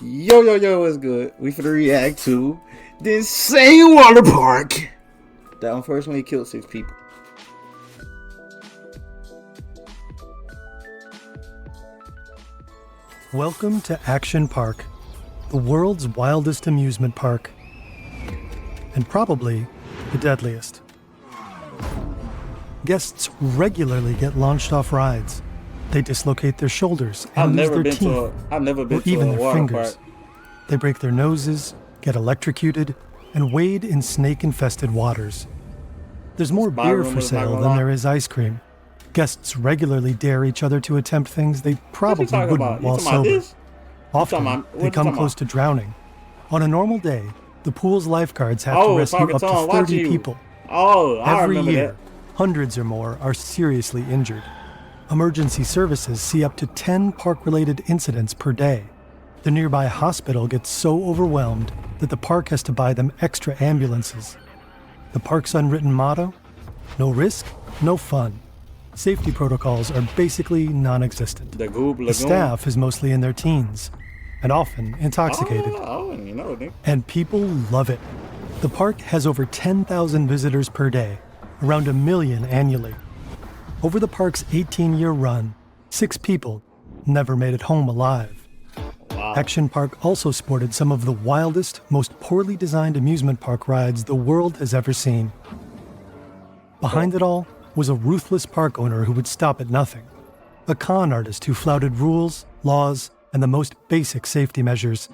Yo, what's good? We finna react to the insane water park that unfortunately killed 6 people. Welcome to Action Park, the world's wildest amusement park, and probably the deadliest. Guests regularly get launched off rides. They dislocate their shoulders and lose their teeth, or even their fingers. They break their noses, get electrocuted, and wade in snake-infested waters. There's more beer for sale than there is ice cream. Guests regularly dare each other to attempt things they probably wouldn't while sober. Often, they come close to drowning. On a normal day, the pool's lifeguards have to rescue up to 30 people. Every year, hundreds or more are seriously injured. Emergency services see up to 10 park-related incidents per day. The nearby hospital gets so overwhelmed that the park has to buy them extra ambulances. The park's unwritten motto? No risk, no fun. Safety protocols are basically non-existent. The staff is mostly in their teens, and often intoxicated. And people love it. The park has over 10,000 visitors per day, around 1 million annually. Over the park's 18-year run, 6 people never made it home alive. Action Park also sported some of the wildest, most poorly designed amusement park rides the world has ever seen. Behind it all was a ruthless park owner who would stop at nothing. A con artist who flouted rules, laws, and the most basic safety measures.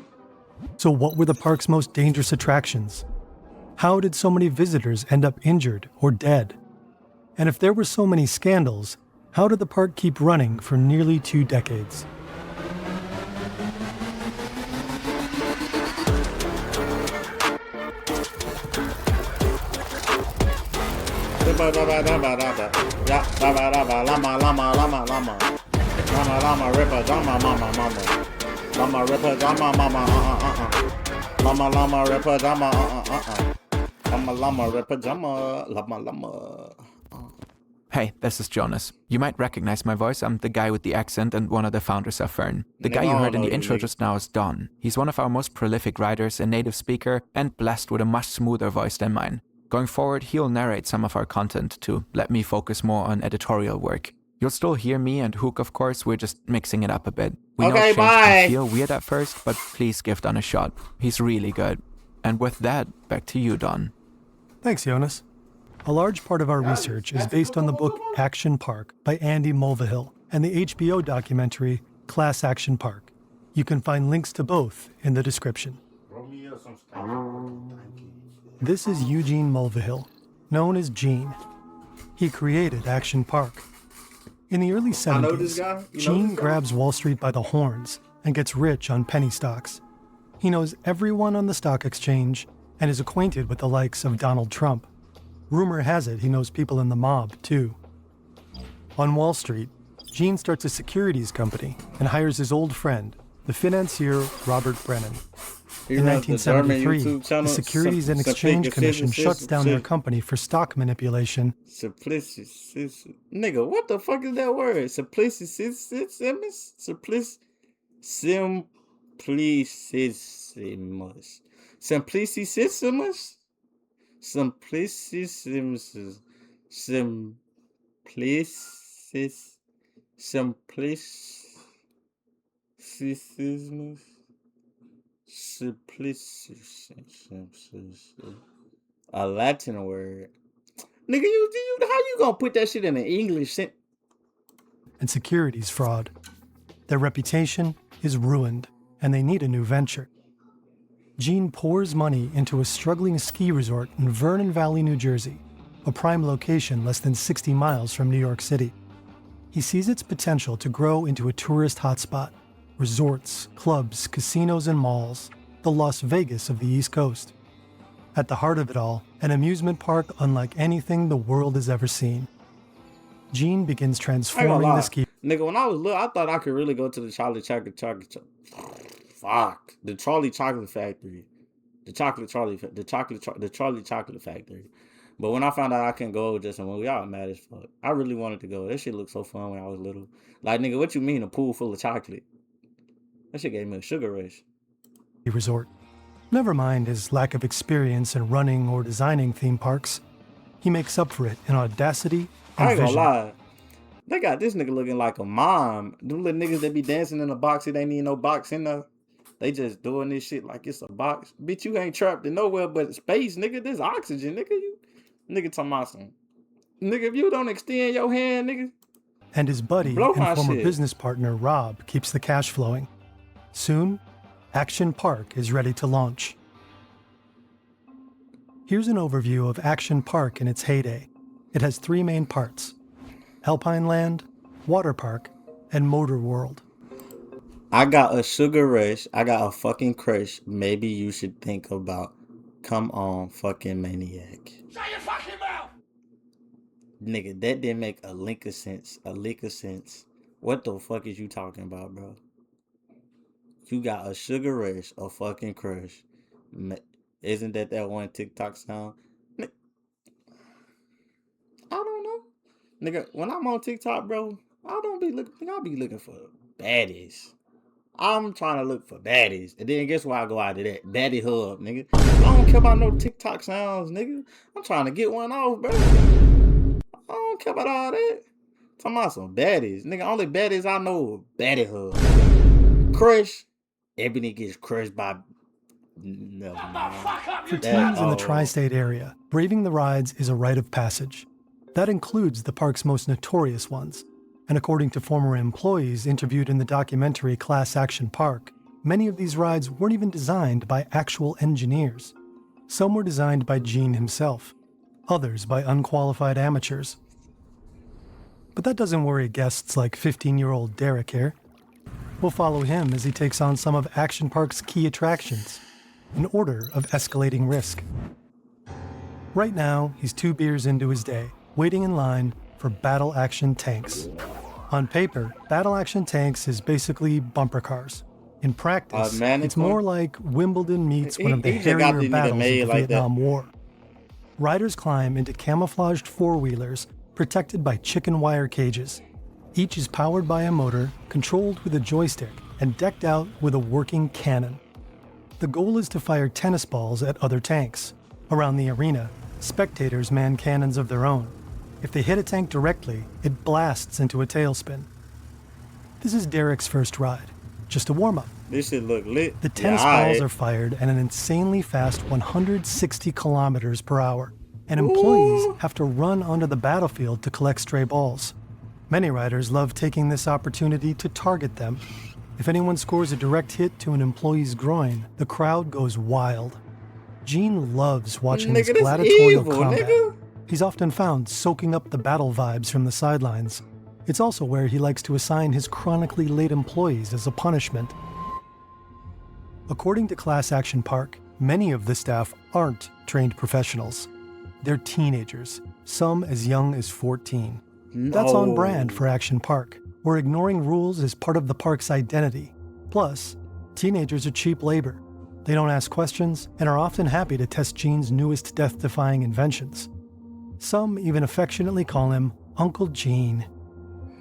So what were the park's most dangerous attractions? How did so many visitors end up injured or dead? And if there were so many scandals, how did the park keep running for nearly 2 decades? Hey, this is Jonas. You might recognize my voice. I'm the guy with the accent and one of the founders of Fern. The guy you heard in the intro just now is Don. He's one of our most prolific writers, a native speaker, and blessed with a much smoother voice than mine. Going forward, he'll narrate some of our content to let me focus more on editorial work. You'll still hear me and Hook, of course, we're just mixing it up a bit. We know change can feel weird at first, but please give Don a shot. He's really good. And with that, back to you, Don. Thanks, Jonas. A large part of our research is based on the book Action Park by Andy Mulvihill and the HBO documentary Class Action Park. You can find links to both in the description. This is Eugene Mulvihill, known as Gene. He created Action Park. In the early 70s, Gene grabs Wall Street by the horns and gets rich on penny stocks. He knows everyone on the stock exchange and is acquainted with the likes of Donald Trump. Rumor has it he knows people in the mob, too. On Wall Street, Gene starts a securities company and hires his old friend, the financier Robert Brennan. In 1973, the Securities and Exchange Commission shuts down their company for stock manipulation. Nigga, what the fuck is that word? A Latin word. Nigga, how you gonna put that shit in an English sentence? And securities fraud. Their reputation is ruined, and they need a new venture. Gene pours money into a struggling ski resort in Vernon Valley, New Jersey, a prime location less than 60 miles from New York City. He sees its potential to grow into a tourist hotspot. Resorts, clubs, casinos, and malls, the Las Vegas of the East Coast. At the heart of it all, an amusement park unlike anything the world has ever seen. Gene begins transforming the ski. Nigga, when I was little, I thought I could really go to the Charlie Chocolate Factory. The Charlie Chocolate Factory. But when I found out I couldn't go just a movie, y'all mad as fuck. I really wanted to go. That shit looked so fun when I was little. Like, nigga, what you mean a pool full of chocolate? That shit gave me a sugar rush. resort. Never mind his lack of experience in running or designing theme parks. He makes up for it in audacity and I ain't gonna vision. lie. They got this nigga looking like a mom. Them little niggas that be dancing in a box, it ain't even no box in there. They just doing this shit like it's a box. Bitch, you ain't trapped in nowhere but space, nigga. This oxygen, nigga. Nigga talking about some. Nigga, if you don't extend your hand, nigga. And his buddy and former business partner, Rob, keeps the cash flowing. Soon, Action Park is ready to launch. Here's an overview of Action Park in its heyday. It has 3 main parts: Alpine Land, Waterpark, and Motor World. I got a sugar rush. I got a fucking crush. Maybe you should think about. Come on, fucking maniac. Shut your fucking mouth! Nigga, that didn't make a lick of sense. A lick of sense. What the fuck is you talking about, bro? You got a sugar rush, a fucking crush. Isn't that one TikTok sound? I don't know. Nigga, when I'm on TikTok, bro, I don't be looking. I'll be looking for baddies. I'm trying to look for baddies. And then guess why I go out of that? Baddie hub, nigga. I don't care about no TikTok sounds, nigga. I'm trying to get one off, bro. I don't care about all that. Talking about some baddies. Nigga, only baddies I know baddie hub. Crush. Ebony gets crushed by... No, for teens in the tri-state area, braving the rides is a rite of passage. That includes the park's most notorious ones. And according to former employees interviewed in the documentary Class Action Park, many of these rides weren't even designed by actual engineers. Some were designed by Gene himself, others by unqualified amateurs. But that doesn't worry guests like 15-year-old Derek here. We'll follow him as he takes on some of Action Park's key attractions, in order of escalating risk. Right now, he's 2 beers into his day, waiting in line for Battle Action Tanks. On paper, Battle Action Tanks is basically bumper cars. In practice, it's more like Wimbledon meets one of the hairier battles of the Vietnam War. Riders climb into camouflaged 4-wheelers protected by chicken wire cages. Each is powered by a motor, controlled with a joystick, and decked out with a working cannon. The goal is to fire tennis balls at other tanks. Around the arena, spectators man cannons of their own. If they hit a tank directly, it blasts into a tailspin. This is Derek's first ride, just a warm-up. This shit look lit. The tennis balls are fired at an insanely fast 160 kilometers per hour, and employees have to run onto the battlefield to collect stray balls. Many riders love taking this opportunity to target them. If anyone scores a direct hit to an employee's groin, the crowd goes wild. Gene loves watching this gladiatorial combat. Nigga. He's often found soaking up the battle vibes from the sidelines. It's also where he likes to assign his chronically late employees as a punishment. According to Class Action Park, many of the staff aren't trained professionals. They're teenagers, some as young as 14. That's on brand for Action Park, where ignoring rules is part of the park's identity. Plus, teenagers are cheap labor. They don't ask questions and are often happy to test Gene's newest death-defying inventions. Some even affectionately call him Uncle Gene.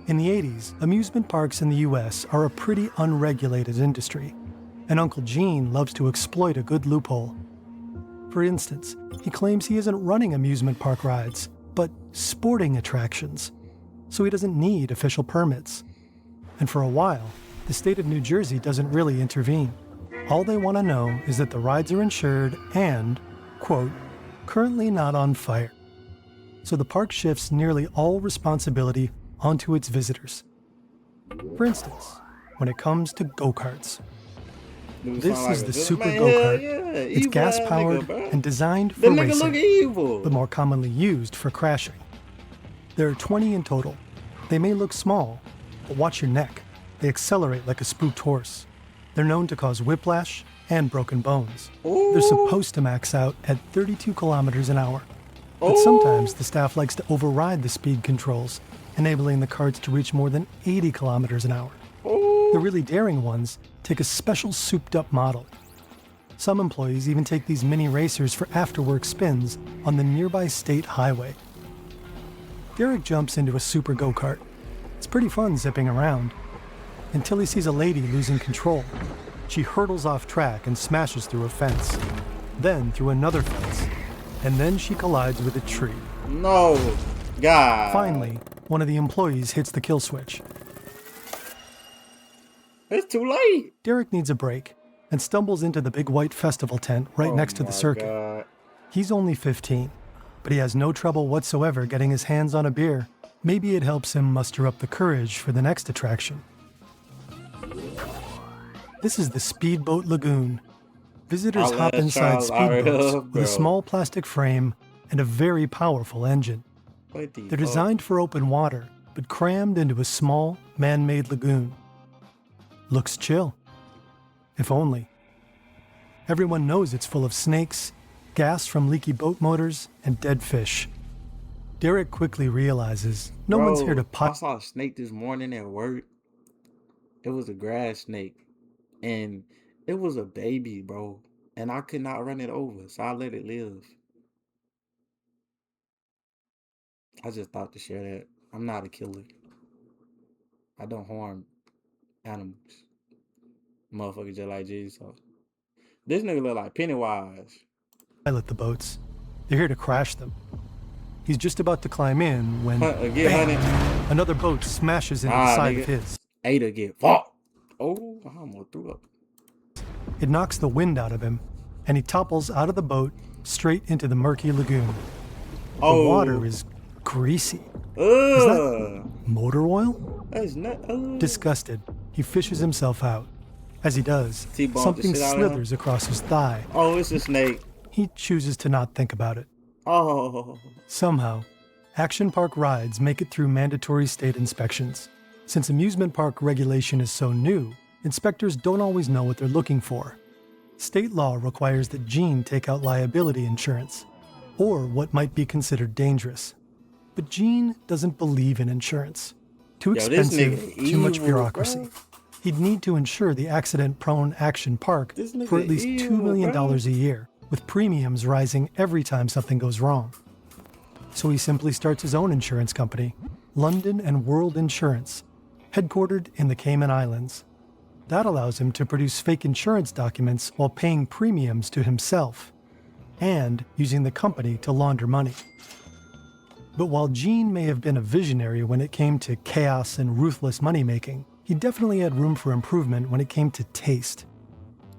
In the 80s, amusement parks in the US are a pretty unregulated industry, and Uncle Gene loves to exploit a good loophole. For instance, he claims he isn't running amusement park rides, but sporting attractions, so he doesn't need official permits. And for a while, the state of New Jersey doesn't really intervene. All they want to know is that the rides are insured and, quote, currently not on fire. So the park shifts nearly all responsibility onto its visitors. For instance, when it comes to go-karts. This is the Super Go-Kart. It's gas-powered and designed for racing, but more commonly used for crashing. There are 20 in total. They may look small, but watch your neck. They accelerate like a spooked horse. They're known to cause whiplash and broken bones. They're supposed to max out at 32 kilometers an hour. But sometimes the staff likes to override the speed controls, enabling the carts to reach more than 80 kilometers an hour. The really daring ones take a special souped-up model. Some employees even take these mini racers for after-work spins on the nearby state highway. Derek jumps into a super go-kart. It's pretty fun zipping around, until he sees a lady losing control. She hurdles off track and smashes through a fence, then through another fence, and then she collides with a tree. No, God. Finally, one of the employees hits the kill switch. It's too late. Derek needs a break and stumbles into the big white festival tent right next to the circuit. God. He's only 15, but he has no trouble whatsoever getting his hands on a beer. Maybe it helps him muster up the courage for the next attraction. This is the Speedboat Lagoon. Visitors hop inside speedboats with a small plastic frame and a very powerful engine. They're designed for open water, but crammed into a small, man-made lagoon. Looks chill. If only. Everyone knows it's full of snakes, gas from leaky boat motors, and dead fish. Derek quickly realizes no one's here to I saw a snake this morning at work. It was a grass snake. And it was a baby, bro. And I could not run it over, so I let it live. I just thought to share that. I'm not a killer. I don't harm animals. Motherfucker just like Jesus. So. This nigga look like Pennywise. Pilot the boats. They're here to crash them. He's just about to climb in when another boat smashes into the side of his. Ada get fucked. Oh, I almost threw up. It knocks the wind out of him, and he topples out of the boat straight into the murky lagoon. The water is greasy. Is that motor oil? That's not. Disgusted, he fishes himself out. As he does, something slithers across his thigh. Oh, it's a snake. He chooses to not think about it. Oh. Somehow, action park rides make it through mandatory state inspections. Since amusement park regulation is so new, inspectors don't always know what they're looking for. State law requires that Gene take out liability insurance, or what might be considered dangerous. But Gene doesn't believe in insurance. Too expensive, too much bureaucracy. Bro. He'd need to insure the accident-prone action park for at least $2 million a year, with premiums rising every time something goes wrong. So he simply starts his own insurance company, London and World Insurance, headquartered in the Cayman Islands. That allows him to produce fake insurance documents while paying premiums to himself, and using the company to launder money. But while Gene may have been a visionary when it came to chaos and ruthless money-making, he definitely had room for improvement when it came to taste.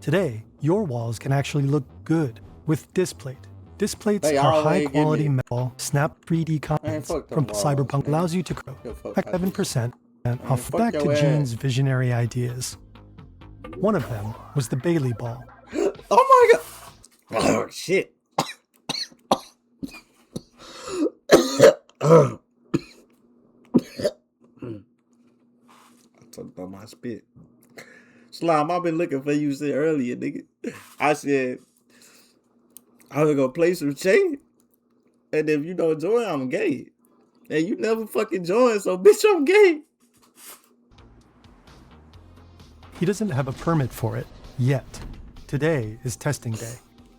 Today, your walls can actually look good with Displate. Displates are high-quality metal, snap 3D contents from Cyberpunk allows you to grow 7% off. Back to Gene's visionary ideas. One of them was the Bailey ball. Oh my God! Oh shit! I talked about my spit. Slime, I've been looking for you since earlier, nigga. I said I was gonna play some Che, and if you don't join, I'm gay. And you never fucking join, so bitch, I'm gay. He doesn't have a permit for it yet. Today is testing day.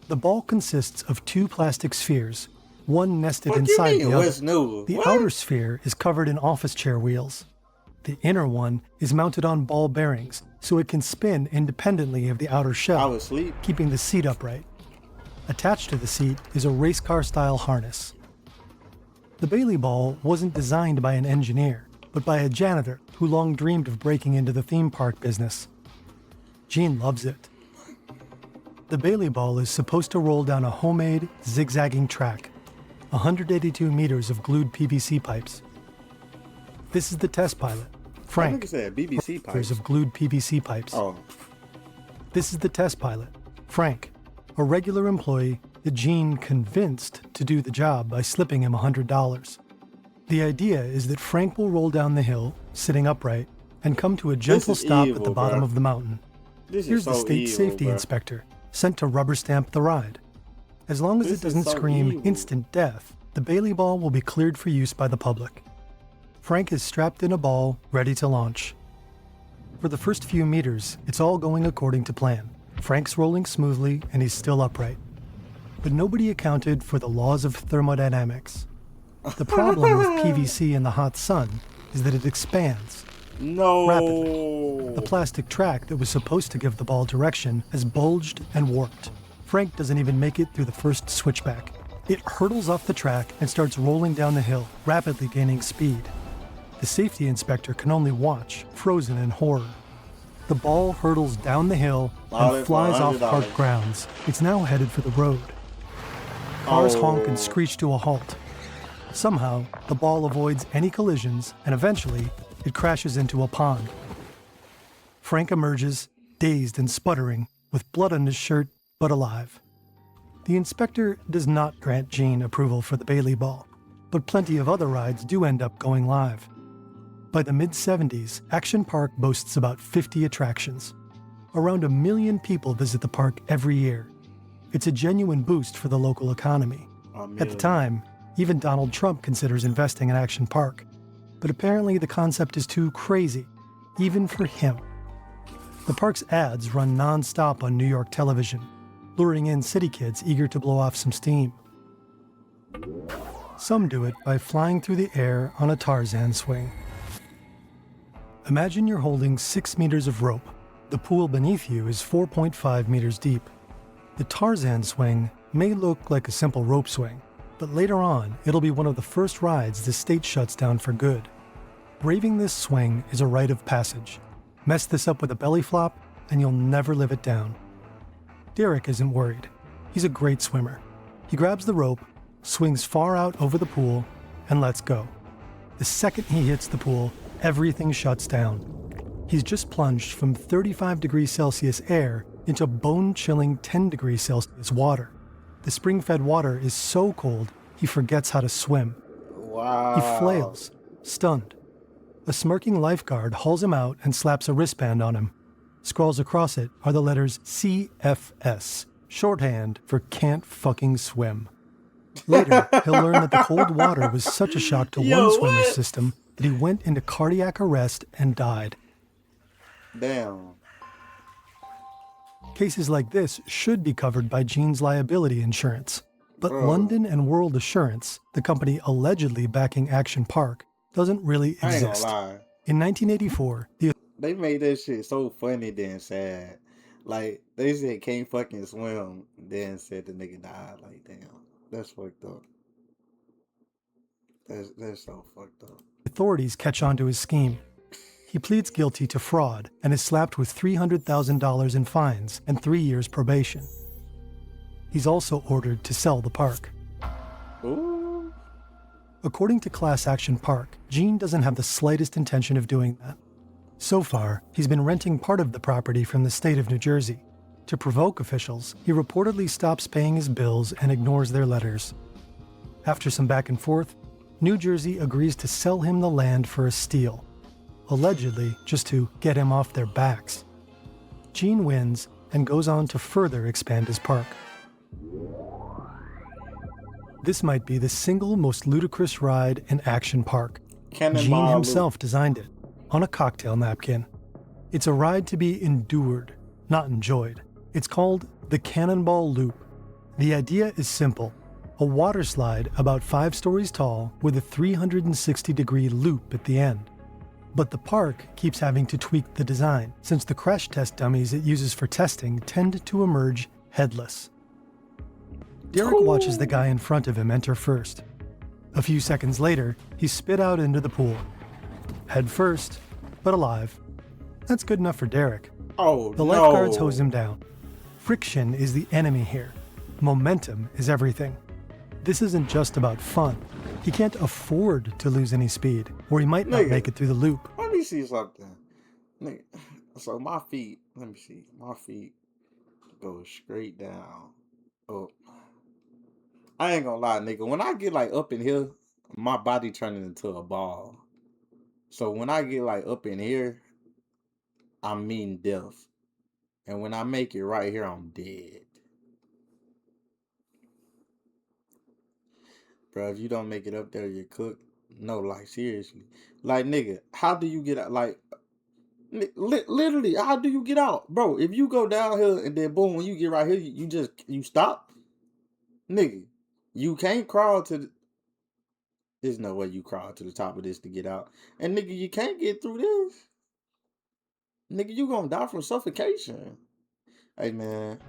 The ball consists of two plastic spheres, one nested inside the other. The outer sphere is covered in office chair wheels. The inner one is mounted on ball bearings, so it can spin independently of the outer shell, keeping the seat upright. Attached to the seat is a race car-style harness. The Bailey ball wasn't designed by an engineer, but by a janitor who long dreamed of breaking into the theme park business. Gene loves it. The Bailey ball is supposed to roll down a homemade, zigzagging track, 182 meters of glued PVC pipes. This is the test pilot, Frank. BBC pipes. Of glued PVC pipes. Oh. This is the test pilot, Frank, a regular employee that Gene convinced to do the job by slipping him $100. The idea is that Frank will roll down the hill, sitting upright, and come to a gentle stop at the bottom of the mountain. Here's the state safety inspector, sent to rubber stamp the ride. As long as it doesn't scream instant death, the Bailey ball will be cleared for use by the public. Frank is strapped in a ball, ready to launch. For the first few meters, it's all going according to plan. Frank's rolling smoothly, and he's still upright. But nobody accounted for the laws of thermodynamics. The problem with PVC in the hot sun is that it expands, No. Rapidly. The plastic track that was supposed to give the ball direction has bulged and warped. Frank doesn't even make it through the first switchback. It hurtles off the track and starts rolling down the hill, rapidly gaining speed. The safety inspector can only watch, frozen in horror. The ball hurtles down the hill and flies off park grounds. It's now headed for the road. Cars honk and screech to a halt. Somehow, the ball avoids any collisions, and eventually, it crashes into a pond. Frank emerges, dazed and sputtering, with blood on his shirt, but alive. The inspector does not grant Gene approval for the Bailey Ball, but plenty of other rides do end up going live. By the mid-70s, Action Park boasts about 50 attractions. Around 1 million people visit the park every year. It's a genuine boost for the local economy. At the time, even Donald Trump considers investing in Action Park. But apparently the concept is too crazy, even for him. The park's ads run non-stop on New York television, luring in city kids eager to blow off some steam. Some do it by flying through the air on a Tarzan swing. Imagine you're holding 6 meters of rope. The pool beneath you is 4.5 meters deep. The Tarzan swing may look like a simple rope swing, but later on, it'll be one of the first rides the state shuts down for good. Braving this swing is a rite of passage. Mess this up with a belly flop, and you'll never live it down. Derek isn't worried. He's a great swimmer. He grabs the rope, swings far out over the pool, and lets go. The second he hits the pool, everything shuts down. He's just plunged from 35 degrees Celsius air into bone-chilling 10 degrees Celsius water. The spring-fed water is so cold, he forgets how to swim. Wow. He flails, stunned. A smirking lifeguard hauls him out and slaps a wristband on him. Scrawls across it are the letters CFS, shorthand for can't fucking swim. Later, he'll learn that the cold water was such a shock to one swimmer's system that he went into cardiac arrest and died. Damn. Cases like this should be covered by Gene's liability insurance. But London and World Assurance, the company allegedly backing Action Park, doesn't really exist. I ain't gonna lie. In 1984, they made that shit so funny then sad. Like, they said can't fucking swim, then said the nigga died. Like, damn. That's fucked up. That's so fucked up. Authorities catch on to his scheme. He pleads guilty to fraud and is slapped with $300,000 in fines and 3 years probation. He's also ordered to sell the park. Ooh. According to Class Action Park, Gene doesn't have the slightest intention of doing that. So far, he's been renting part of the property from the state of New Jersey. To provoke officials, he reportedly stops paying his bills and ignores their letters. After some back and forth, New Jersey agrees to sell him the land for a steal, allegedly just to get him off their backs. Gene wins and goes on to further expand his park. This might be the single most ludicrous ride in Action Park. Gene himself designed it, on a cocktail napkin. It's a ride to be endured, not enjoyed. It's called the Cannonball Loop. The idea is simple. A water slide about 5 stories tall with a 360-degree loop at the end. But the park keeps having to tweak the design, since the crash test dummies it uses for testing tend to emerge headless. Derek watches the guy in front of him enter first. A few seconds later, he's spit out into the pool. Head first, but alive. That's good enough for Derek. The lifeguards hose him down. Friction is the enemy here. Momentum is everything. This isn't just about fun. He can't afford to lose any speed, or he might not make it through the loop. Let me see something. Nigga. So my feet, let me see. My feet go straight down. Oh. I ain't gonna lie, nigga. When I get like up in here, my body turning into a ball. So when I get like up in here, I mean death. And when I make it right here, I'm dead. Bro, if you don't make it up there, you're cooked. No, like, seriously. Like, nigga, how do you get out? Like, literally, how do you get out? Bro, if you go down here and then boom, when you get right here, you stop? Nigga, you can't crawl to the... There's no way you crawl to the top of this to get out. And nigga, you can't get through this. Nigga, you gonna die from suffocation. Hey, man.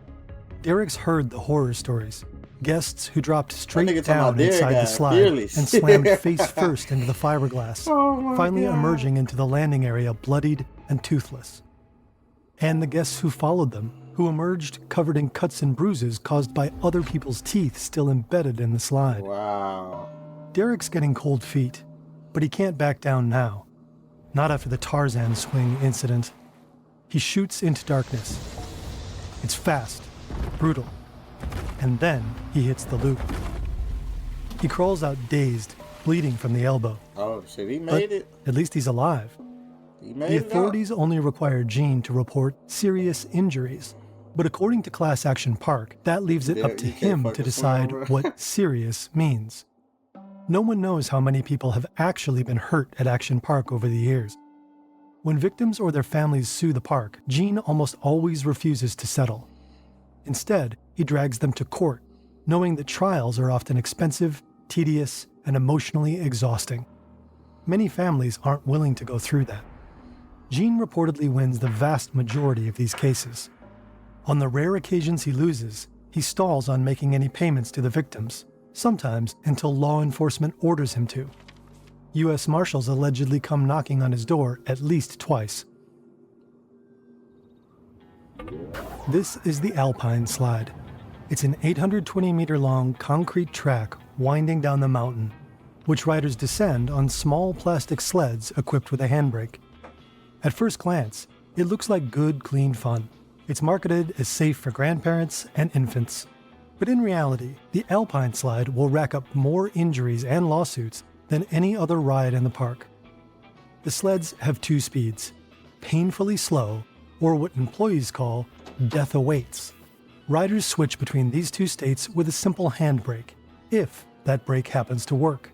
Derek's heard the horror stories. Guests who dropped straight down inside the slide and slammed face first into the fiberglass, finally emerging into the landing area bloodied and toothless. And the guests who followed them, who emerged covered in cuts and bruises caused by other people's teeth still embedded in the slide. Wow. Derek's getting cold feet, but he can't back down now. Not after the Tarzan swing incident. He shoots into darkness. It's fast, brutal, and then he hits the loop. He crawls out dazed, bleeding from the elbow. Oh shit, he made it. At least he's alive. The authorities only require Gene to report serious injuries. But according to Class Action Park, that leaves it up to him to decide what serious means. No one knows how many people have actually been hurt at Action Park over the years. When victims or their families sue the park, Gene almost always refuses to settle. Instead, he drags them to court, knowing that trials are often expensive, tedious, and emotionally exhausting. Many families aren't willing to go through that. Gene reportedly wins the vast majority of these cases. On the rare occasions he loses, he stalls on making any payments to the victims, sometimes until law enforcement orders him to. U.S. Marshals allegedly come knocking on his door at least twice. This is the Alpine Slide. It's an 820-meter-long concrete track winding down the mountain, which riders descend on small plastic sleds equipped with a handbrake. At first glance, it looks like good, clean fun. It's marketed as safe for grandparents and infants. But in reality, the Alpine Slide will rack up more injuries and lawsuits than any other ride in the park. The sleds have two speeds, painfully slow, or what employees call death awaits. Riders switch between these two states with a simple handbrake, if that brake happens to work.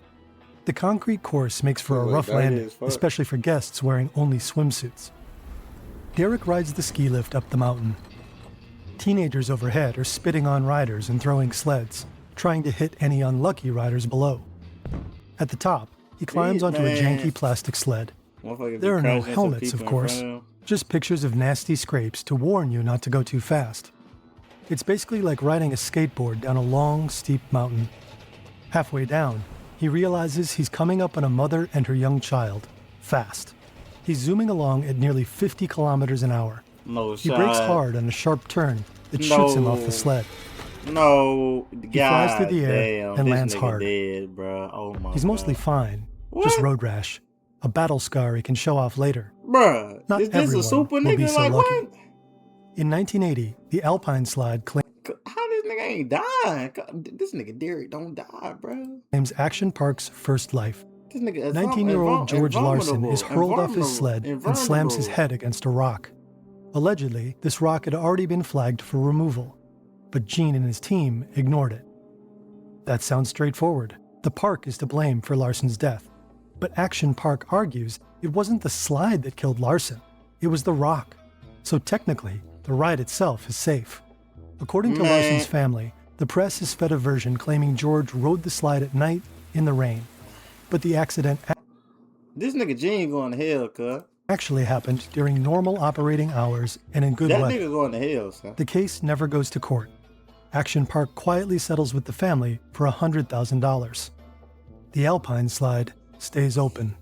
The concrete course makes for a rough landing, especially for guests wearing only swimsuits. Derek rides the ski lift up the mountain. Teenagers overhead are spitting on riders and throwing sleds, trying to hit any unlucky riders below. At the top, he climbs onto a janky plastic sled. There are no helmets, of course, just pictures of nasty scrapes to warn you not to go too fast. It's basically like riding a skateboard down a long, steep mountain. Halfway down, he realizes he's coming up on a mother and her young child, fast. He's zooming along at nearly 50 kilometers an hour. He brakes hard on a sharp turn that shoots him off the sled. He flies through the air and lands hard. Dead, bro. Oh my He's mostly fine, just road rash, a battle scar he can show off later. Bruh, Not is this everyone a super will nigga? be so Like lucky. what? In 1980, the Alpine Slide How this nigga ain't dying? This nigga Derek don't die, bro. claims Action Park's first life. This nigga 19-year-old George Larson is hurled off his sled and slams his head against a rock. Allegedly, this rock had already been flagged for removal, but Gene and his team ignored it. That sounds straightforward. The park is to blame for Larson's death. But Action Park argues it wasn't the slide that killed Larson, it was the rock. So technically, the ride itself is safe. According to Larson's family, the press has fed a version claiming George rode the slide at night in the rain. But the accident This nigga Gene going to hell, cuz. actually happened during normal operating hours and in good That weather. nigga going to hell, son. The case never goes to court. Action Park quietly settles with the family for $100,000. The Alpine Slide stays open.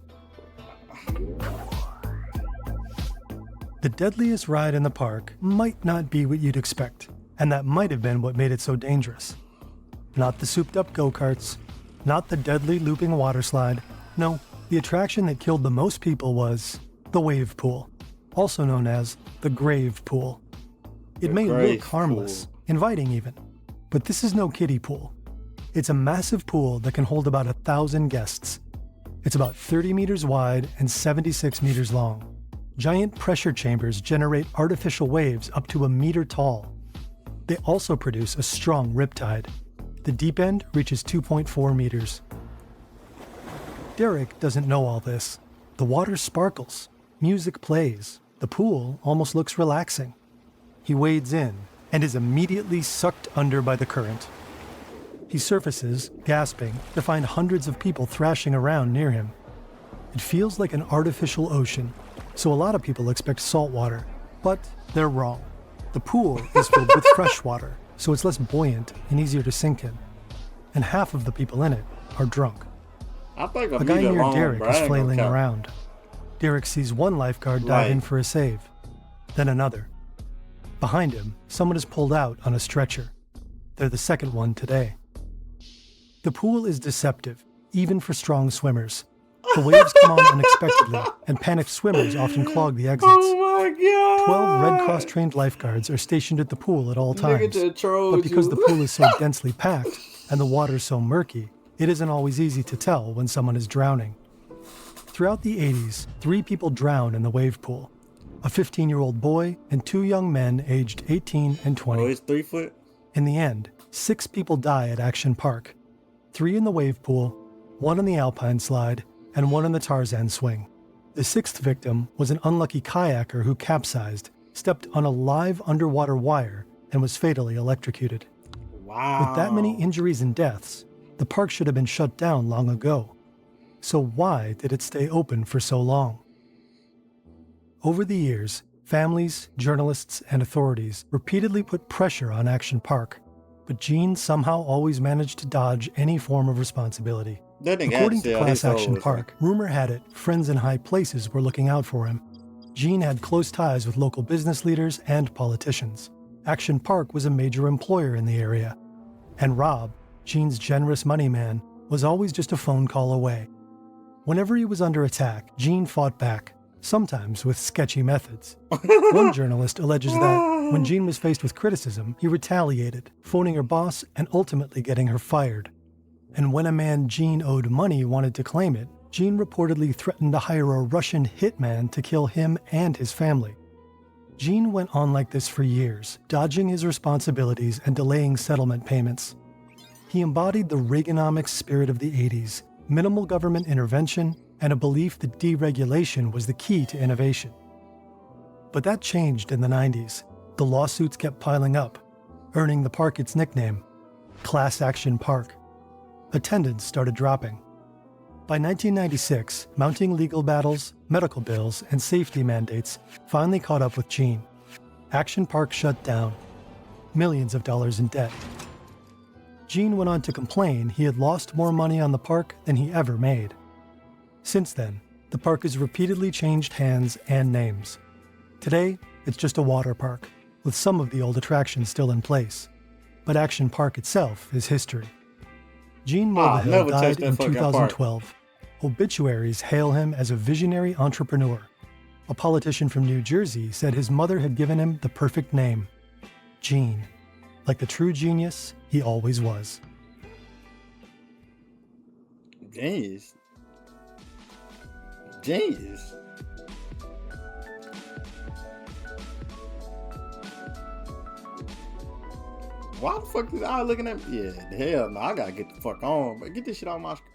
The deadliest ride in the park might not be what you'd expect, and that might have been what made it so dangerous. Not the souped-up go-karts, not the deadly looping water slide. No, the attraction that killed the most people was the wave pool, also known as the grave pool. It may look harmless, inviting even, but this is no kiddie pool. It's a massive pool that can hold about 1,000 guests. It's about 30 meters wide and 76 meters long. Giant pressure chambers generate artificial waves up to 1 meter tall. They also produce a strong riptide. The deep end reaches 2.4 meters. Derek doesn't know all this. The water sparkles, music plays, the pool almost looks relaxing. He wades in and is immediately sucked under by the current. He surfaces, gasping, to find hundreds of people thrashing around near him. It feels like an artificial ocean, so a lot of people expect salt water, but they're wrong. The pool is filled with fresh water, so it's less buoyant and easier to sink in. And half of the people in it are drunk. I think a guy near Derek is flailing around. Derek sees one lifeguard dive in for a save, then another. Behind him, someone is pulled out on a stretcher. They're the second one today. The pool is deceptive, even for strong swimmers. The waves come on unexpectedly, and panicked swimmers often clog the exits. Oh my God! 12 Red Cross trained lifeguards are stationed at the pool at all times. But because the pool is so densely packed and the water so murky, it isn't always easy to tell when someone is drowning. Throughout the 80s, 3 people drowned in the wave pool. A 15-year-old boy and 2 young men aged 18 and 20. Oh, he's 3 foot? In the end, 6 people die at Action Park. 3 in the wave pool, 1 on the Alpine slide, and 1 on the Tarzan swing. The 6th victim was an unlucky kayaker who capsized, stepped on a live underwater wire, and was fatally electrocuted. Wow. With that many injuries and deaths, the park should have been shut down long ago. So why did it stay open for so long? Over the years, families, journalists, and authorities repeatedly put pressure on Action Park, but Gene somehow always managed to dodge any form of responsibility. According to Class Action Park, rumor had it friends in high places were looking out for him. Gene had close ties with local business leaders and politicians. Action Park was a major employer in the area. And Rob, Gene's generous money man, was always just a phone call away. Whenever he was under attack, Gene fought back, sometimes with sketchy methods. One journalist alleges that when Gene was faced with criticism, he retaliated, phoning her boss and ultimately getting her fired. And when a man Gene owed money wanted to claim it, Gene reportedly threatened to hire a Russian hitman to kill him and his family. Gene went on like this for years, dodging his responsibilities and delaying settlement payments. He embodied the Reaganomics spirit of the 80s, minimal government intervention, and a belief that deregulation was the key to innovation. But that changed in the 90s. The lawsuits kept piling up, earning the park its nickname, Class Action Park. Attendance started dropping. By 1996, mounting legal battles, medical bills, and safety mandates finally caught up with Gene. Action Park shut down. Millions of dollars in debt. Gene went on to complain he had lost more money on the park than he ever made. Since then, the park has repeatedly changed hands and names. Today, it's just a water park, with some of the old attractions still in place. But Action Park itself is history. Gene Mulvihill died in 2012. Obituaries hail him as a visionary entrepreneur. A politician from New Jersey said his mother had given him the perfect name, Gene, like the true genius he always was. Genius. Genius. Why the fuck is I looking at me? Yeah, hell no, I gotta get the fuck on. But get this shit on my screen.